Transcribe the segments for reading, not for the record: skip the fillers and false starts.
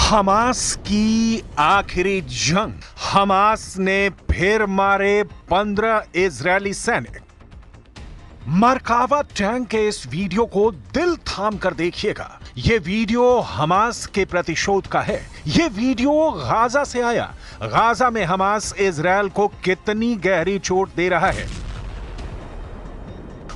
Hamas की आखिरी जंग। हमास ने फिर मारे 15 इजरायली सैनिक। मरकावा टैंक के इस वीडियो को दिल थाम कर देखिएगा। यह वीडियो हमास के प्रतिशोध का है। यह वीडियो गाजा से आया। गाजा में हमास इजरायल को कितनी गहरी चोट दे रहा है,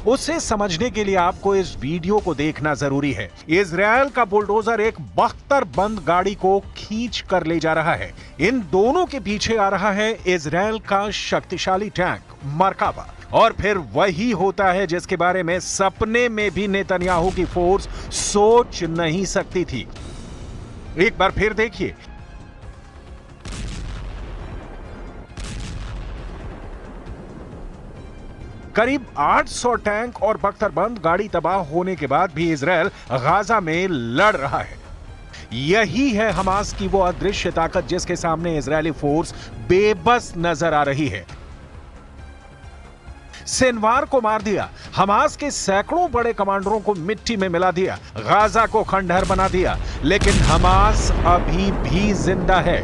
उसे समझने के लिए आपको इस वीडियो को देखना जरूरी है। इजरायल का बुलडोजर एक बख्तरबंद गाड़ी को खींच कर ले जा रहा है। इन दोनों के पीछे आ रहा है इजरायल का शक्तिशाली टैंक मरकावा। और फिर वही होता है जिसके बारे में सपने में भी नेतन्याहू की फोर्स सोच नहीं सकती थी। एक बार फिर देखिए। करीब 800 टैंक और बख्तरबंद गाड़ी तबाह होने के बाद भी इजरायल गाजा में लड़ रहा है। यही है हमास की वो अदृश्य ताकत जिसके सामने इजरायली फोर्स बेबस नजर आ रही है। सिनवार को मार दिया, हमास के सैकड़ों बड़े कमांडरों को मिट्टी में मिला दिया, गाजा को खंडहर बना दिया, लेकिन हमास अभी भी जिंदा है।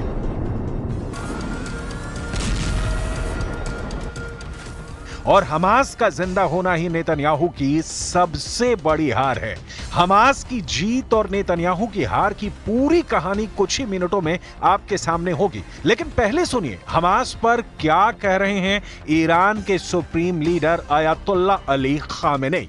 और हमास का जिंदा होना ही नेतन्याहू की सबसे बड़ी हार है। हमास की जीत और नेतन्याहू की हार की पूरी कहानी कुछ ही मिनटों में आपके सामने होगी, लेकिन पहले सुनिए हमास पर क्या कह रहे हैं ईरान के supreme leader Ayatollah Ali Khamenei.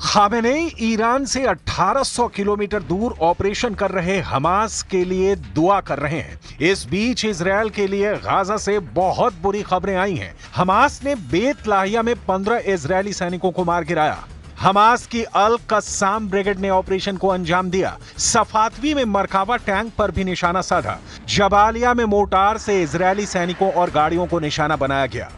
Khamenei Iran से 1800 किलोमीटर दूर ऑपरेशन कर रहे हमास के लिए दुआ कर रहे हैं। इस बीच इजरायल के लिए गाजा से बहुत बुरी खबरें आई हैं। हमास ने बेत लाहिया में 15 इजरायली सैनिकों को मार गिराया। हमास की अल कस्साम ब्रिगेड ने ऑपरेशन को अंजाम दिया। सफातवी में मरकावा टैंक पर भी निशाना साधा। जबालिया में मोर्टार से इजरायली सैनिकों और गाड़ियों को निशाना बनाया गया।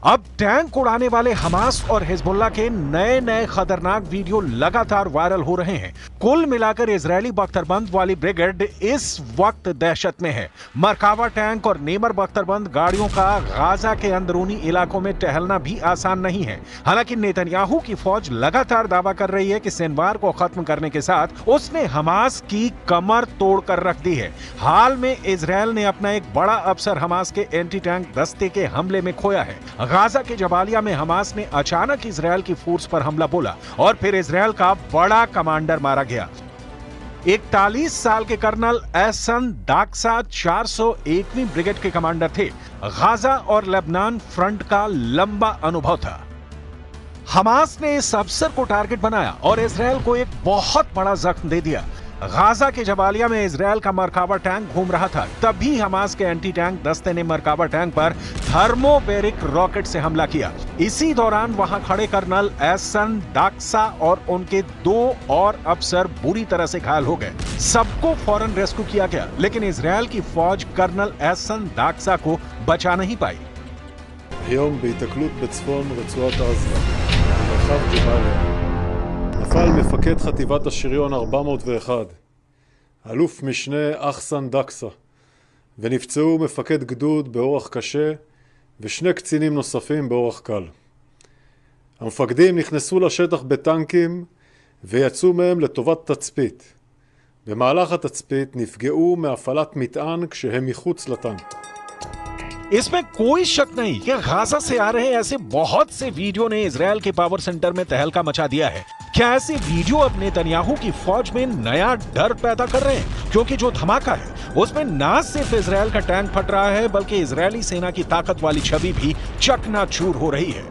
अब टैंक उड़ाने वाले हमास और हिजबुल्लाह के नए नए खतरनाक वीडियो लगातार वायरल हो रहे हैं। कुल मिलाकर इजरायली बख्तरबंद वाली ब्रिगेड इस वक्त दहशत में है। मरकावा टैंक और नेमर बख्तरबंद गाड़ियों का गाजा के अंदरूनी इलाकों में टहलना भी आसान नहीं है। हालांकि नेतन्याहू की फौज लगातार दावा कर रही है कि सिनवार को खत्म करने के साथ उसने हमास की कमर तोड़कर रख दी है। हाल में इजरायल ने अपना एक बड़ा अफसर हमास के एंटी टैंक दस्ते के हमले में खोया है। गाजा के जबालिया में हमास ने अचानक इजरायल की फोर्स पर हमला बोला और फिर इजरायल का बड़ा कमांडर मारा गया। 41 साल के कर्नल एहसन दाक्सा 401वीं ब्रिगेड के कमांडर थे। गाजा और लेबनान फ्रंट का लंबा अनुभव था। हमास ने इस अफसर को टारगेट बनाया और इजरायल को एक बहुत बड़ा जख्म दे दिया। गाजा के जबालिया में इजरायल का मरकावा टैंक घूम रहा था, तभी हमास के एंटी टैंक दस्ते ने मरकावा टैंक पर थर्मोबैरिक रॉकेट से हमला किया। इसी दौरान वहां खड़े कर्नल एहसन दाक्सा और उनके 2 और अफसर बुरी तरह से घायल हो गए। सबको फौरन रेस्क्यू किया गया, लेकिन इजरायल की फौज कर्नल एहसन दाक्सा को बचा नहीं पाई। היום בהיתקלות בצפון רצועת עזה, במרחב ג'באליה, נפל מפקד חטיבת השריון 401, אלוף משנה אחסן דקסה, ונפצעו מפקד גדוד באורח קשה ושני קצינים נוספים באורח קל. המפקדים נכנסו לשטח בטנקים ויצאו מהם לטובת תצפית. במהלך התצפית נפגעו מהפעלת מטען כשהם מחוץ לטנק. इसमें कोई शक नहीं कि गाजा से आ रहे ऐसे बहुत से वीडियो ने इजरायल के पावर सेंटर में तहलका मचा दिया है। क्या ऐसे वीडियो अब नेतन्याहू की फौज में नया डर पैदा कर रहे हैं? क्योंकि जो धमाका है उसमें ना सिर्फ इजरायल का टैंक फट रहा है, बल्कि इजरायली सेना की ताकत वाली छवि भी चकनाचूर हो रही है।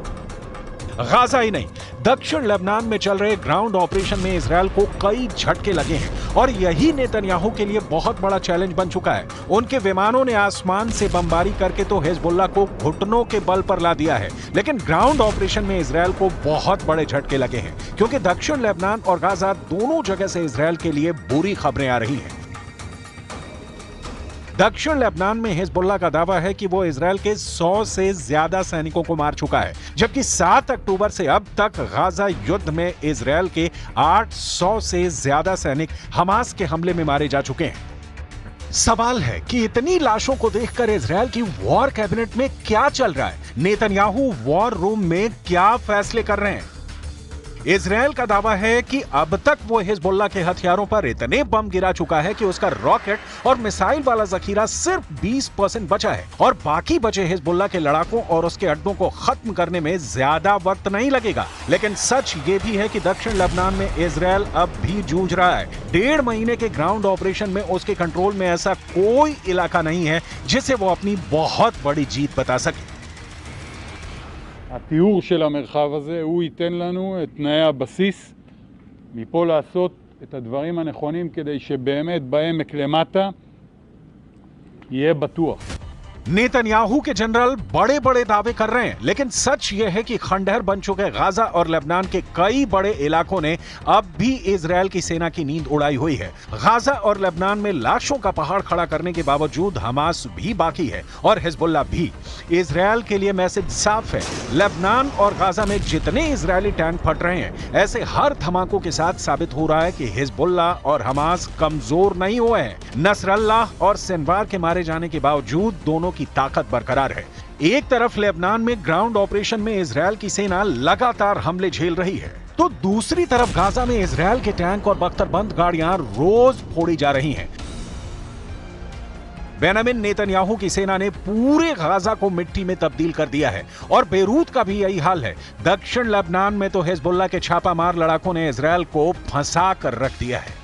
गाजा ही नहीं, दक्षिण लेबनान में चल रहे ग्राउंड ऑपरेशन में इजरायल को कई झटके लगे हैं और यही नेतन्याहू के लिए बहुत बड़ा चैलेंज बन चुका है। उनके विमानों ने आसमान से बमबारी करके तो हिजबुल्लाह को घुटनों के बल पर ला दिया है, लेकिन ग्राउंड ऑपरेशन में इजरायल को बहुत बड़े झटके लगे हैं, क्योंकि दक्षिण लेबनान और गाजा दोनों जगह से इजरायल के लिए बुरी खबरें आ रही हैं। दक्षिण लेबनान में हिजबुल्लाह का दावा है कि वो इजराइल के 100 से ज्यादा सैनिकों को मार चुका है, जबकि 7 अक्टूबर से अब तक गाजा युद्ध में इजराइल के 800 से ज्यादा सैनिक हमास के हमले में मारे जा चुके हैं। सवाल है कि इतनी लाशों को देखकर इजराइल की वॉर कैबिनेट में क्या चल रहा है? नेतन्याहू वॉर रूम में क्या फैसले कर रहे हैं? इजराइल का दावा है कि अब तक वो हिजबुल्लाह के हथियारों पर इतने बम गिरा चुका है कि उसका रॉकेट और मिसाइल वाला जखीरा सिर्फ 20% बचा है और बाकी बचे हिजबुल्लाह के लड़ाकों और उसके अड्डों को खत्म करने में ज्यादा वक्त नहीं लगेगा। लेकिन सच ये भी है कि दक्षिण लेबनान में इजराइल अब भी जूझ रहा है। 1.5 महीने के ग्राउंड ऑपरेशन में उसके कंट्रोल में ऐसा कोई इलाका नहीं है जिसे वो अपनी बहुत बड़ी जीत बता सके। התיאור של המרחב הזה הוא ייתן לנו את תנאי הבסיס מפה לעשות את הדברים הנכונים כדי שבאמת בעמק למטה יהיה בטוח. नेतन्याहू के जनरल बड़े बड़े दावे कर रहे हैं, लेकिन सच यह है कि खंडहर बन चुके गाजा और लेबनान के कई बड़े इलाकों ने अब भी इजराइल की सेना की नींद उड़ाई हुई है। गाजा और लेबनान में लाशों का पहाड़ खड़ा करने के बावजूद हमास भी बाकी है और हिजबुल्लाह भी। इजराइल के लिए मैसेज साफ है, लेबनान और गाजा में जितने इजरायली टैंक फट रहे हैं, ऐसे हर धमाकों के साथ साबित हो रहा है कि हिजबुल्लाह और हमास कमजोर नहीं हुए हैं। नसरल्लाह और सिनवार के मारे जाने के बावजूद दोनों की ताकत बरकरार है। एक तरफ लेबनान में ग्राउंड ऑपरेशन में इजराइल की सेना लगातार हमले झेल रही है, तो दूसरी तरफ गाजा में इजराइल के टैंक और बख्तरबंद गाड़ियां रोज फोड़ी जा रही हैं। बेंजामिन नेतन्याहू की सेना ने पूरे गाजा को मिट्टी में तब्दील कर दिया है और बेरूत का भी यही हाल है। दक्षिण लेबनान में तो हिजबुल्लाह के छापामार लड़ाकों ने इजराइल को फंसा कर रख दिया है।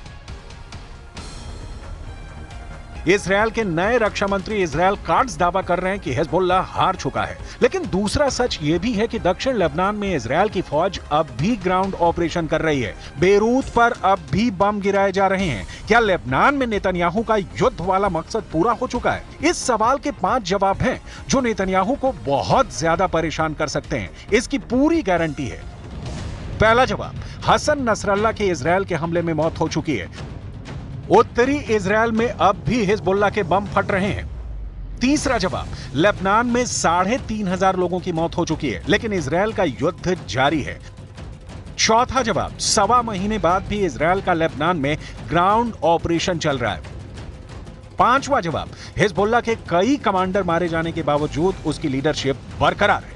इजराइल के नए रक्षा मंत्री इजराइल काट्ज दावा कर रहे हैं कि हिजबुल्लाह हार चुका है, लेकिन दूसरा सच यह भी है कि दक्षिण लेबनान में इजराइल की फौज अब भी ग्राउंड ऑपरेशन कर रही है। बेरूत पर अब भी बम गिराए जा रहे हैं। क्या लेबनान में नेतन्याहू का युद्ध वाला मकसद पूरा हो चुका है? इस सवाल के 5 जवाब हैं जो नेतन्याहू को बहुत ज्यादा परेशान कर सकते हैं। इसकी पूरी गारंटी है। पहला जवाब, हसन नसरल्लाह के इजराइल के हमले में मौत हो चुकी है। उत्तरी इजराइल में अब भी हिजबुल्लाह के बम फट रहे हैं। तीसरा जवाब, लेबनान में 3,500 लोगों की मौत हो चुकी है, लेकिन इजराइल का युद्ध जारी है। चौथा जवाब, 1.25 महीने बाद भी इजराइल का लेबनान में ग्राउंड ऑपरेशन चल रहा है। पांचवा जवाब, हिजबुल्लाह के कई कमांडर मारे जाने के बावजूद उसकी लीडरशिप बरकरार है।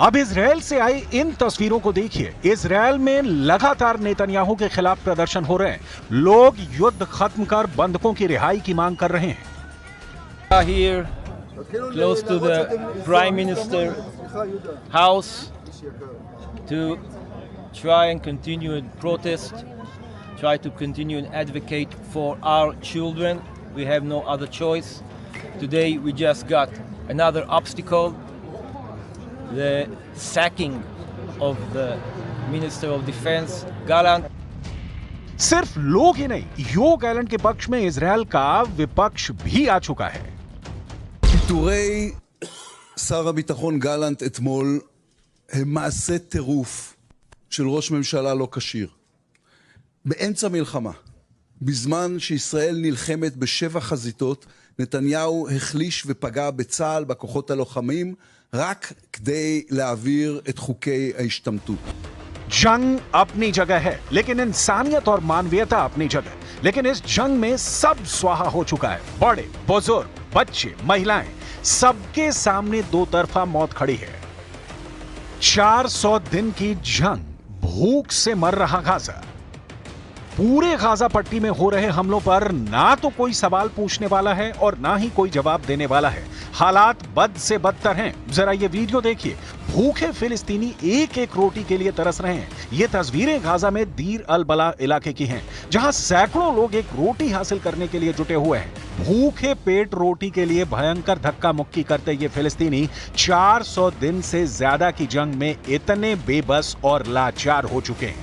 अब इजराइल से आई इन तस्वीरों को देखिए। इजराइल में लगातार नेतन्याहू के खिलाफ प्रदर्शन हो रहे हैं। लोग युद्ध खत्म कर बंधकों की रिहाई की मांग कर रहे हैं। Here, close to the Prime Minister house, to try and continue and protest, try to continue and advocate for our children. We have no other choice. Today we just got another obstacle, the sacking of the Minister of Defense, Gallant. सिर्फ लोग ही नहीं, यो Gallant के पक्ष में Israel का विपक्ष भी आ चुका है। פיטורי שר הביטחון גלנט אתמול הם מעשה טירוף של ראש ממשלה לא כשיר. באמצע מלחמה, בזמן שישראל נלחמת ב7 חזיתות, נתניהו החליש ופגע בצה"ל, בכוחות הלוחמים, רק כדי להעביר את חוקי ההשתמטות. जंग अपनी जगह है, लेकिन इंसानियत और मानवीयता अपनी जगह। लेकिन इस जंग में सब स्वाहा हो चुका है। बड़े, बुजुर्ग, बच्चे, महिलाएं, सबके सामने दो तरफा मौत खड़ी है। 400 दिन की जंग, भूख से मर रहा गाजा। पूरे गाजा पट्टी में हो रहे हमलों पर ना तो कोई सवाल पूछने वाला है और ना ही कोई जवाब देने वाला है। हालात बद से बदतर हैं। जरा ये वीडियो देखिए। भूखे फिलिस्तीनी एक एक रोटी के लिए तरस रहे हैं। ये तस्वीरें गाजा में दीर अल बला इलाके की हैं, जहां सैकड़ों लोग एक रोटी हासिल करने के लिए जुटे हुए हैं। भूखे पेट रोटी के लिए भयंकर धक्का मुक्की करते ये फिलिस्तीनी 400 दिन से ज्यादा की जंग में इतने बेबस और लाचार हो चुके हैं।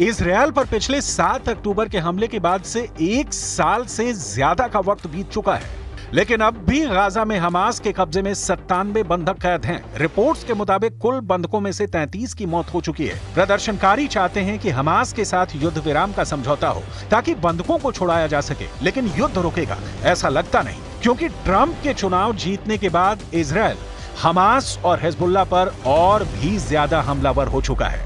इजरायल पर पिछले 7 अक्टूबर के हमले के बाद से 1 साल से ज्यादा का वक्त बीत चुका है, लेकिन अब भी गाजा में हमास के कब्जे में 97 बंधक कैद हैं। रिपोर्ट्स के मुताबिक कुल बंधकों में से 33 की मौत हो चुकी है। प्रदर्शनकारी चाहते हैं कि हमास के साथ युद्ध विराम का समझौता हो ताकि बंधकों को छुड़ाया जा सके, लेकिन युद्ध रुकेगा ऐसा लगता नहीं, क्योंकि ट्रंप के चुनाव जीतने के बाद इजरायल हमास और हिजबुल्लाह पर और भी ज्यादा हमलावर हो चुका है।